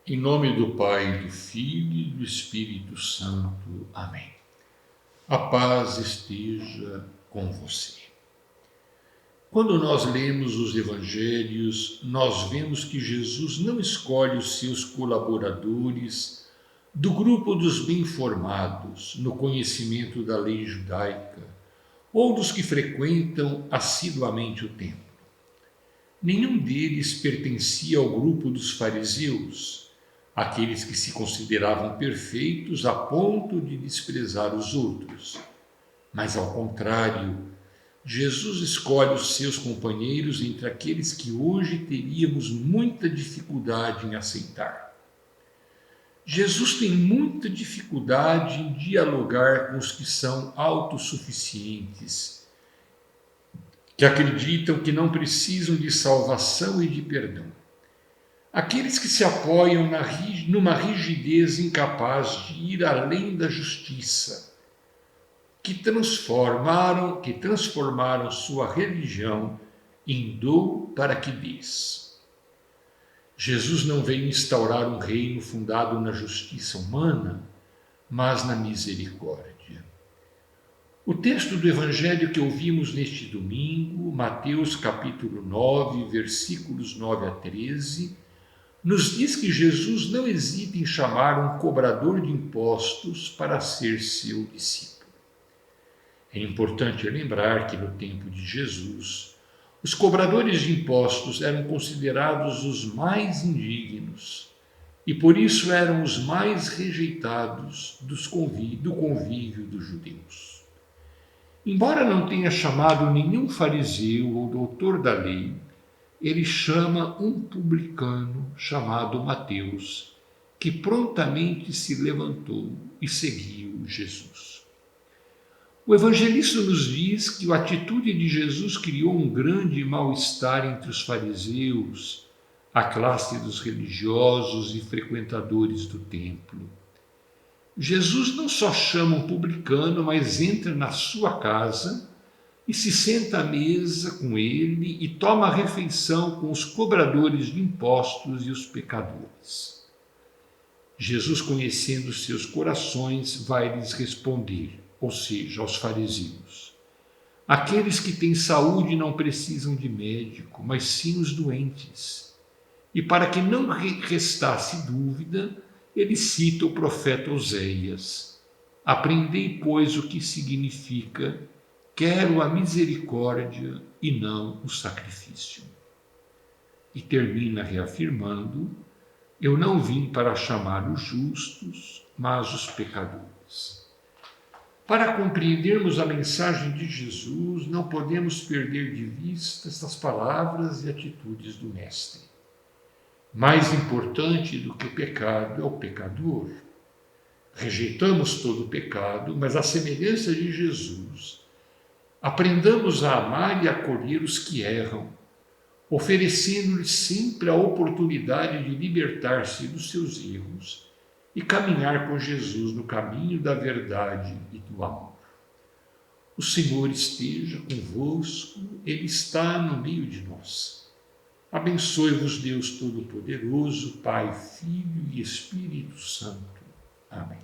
Em nome do Pai, do Filho e do Espírito Santo. Amém. A paz esteja com você. Quando nós lemos os evangelhos, nós vemos que Jesus não escolhe os seus colaboradores do grupo dos bem-formados no conhecimento da lei judaica ou dos que frequentam assiduamente o templo. Nenhum deles pertencia ao grupo dos fariseus, aqueles que se consideravam perfeitos a ponto de desprezar os outros. Mas, ao contrário, Jesus escolhe os seus companheiros entre aqueles que hoje teríamos muita dificuldade em aceitar. Jesus tem muita dificuldade em dialogar com os que são autossuficientes, que acreditam que não precisam de salvação e de perdão. Aqueles que se apoiam numa rigidez incapaz de ir além da justiça, que transformaram sua religião em dou para que dês. Jesus não veio instaurar um reino fundado na justiça humana, mas na misericórdia. O texto do evangelho que ouvimos neste domingo, Mateus capítulo 9, versículos 9 a 13, nos diz que Jesus não hesita em chamar um cobrador de impostos para ser seu discípulo. É importante lembrar que no tempo de Jesus, os cobradores de impostos eram considerados os mais indignos e por isso eram os mais rejeitados do convívio dos judeus. Embora não tenha chamado nenhum fariseu ou doutor da lei, ele chama um publicano chamado Mateus, que prontamente se levantou e seguiu Jesus. O evangelista nos diz que a atitude de Jesus criou um grande mal-estar entre os fariseus, a classe dos religiosos e frequentadores do templo. Jesus não só chama um publicano, mas entra na sua casa e se senta à mesa com ele e toma a refeição com os cobradores de impostos e os pecadores. Jesus, conhecendo seus corações, vai lhes responder, ou seja, aos fariseus: aqueles que têm saúde não precisam de médico, mas sim os doentes. E para que não restasse dúvida, ele cita o profeta Oséias: aprendei, pois, o que significa quero a misericórdia e não o sacrifício. E termina reafirmando: eu não vim para chamar os justos, mas os pecadores. Para compreendermos a mensagem de Jesus, não podemos perder de vista estas palavras e atitudes do Mestre. Mais importante do que o pecado é o pecador. Rejeitamos todo o pecado, mas à semelhança de Jesus, aprendamos a amar e acolher os que erram, oferecendo-lhes sempre a oportunidade de libertar-se dos seus erros e caminhar com Jesus no caminho da verdade e do amor. O Senhor esteja convosco, Ele está no meio de nós. Abençoe-vos Deus Todo-Poderoso, Pai, Filho e Espírito Santo. Amém.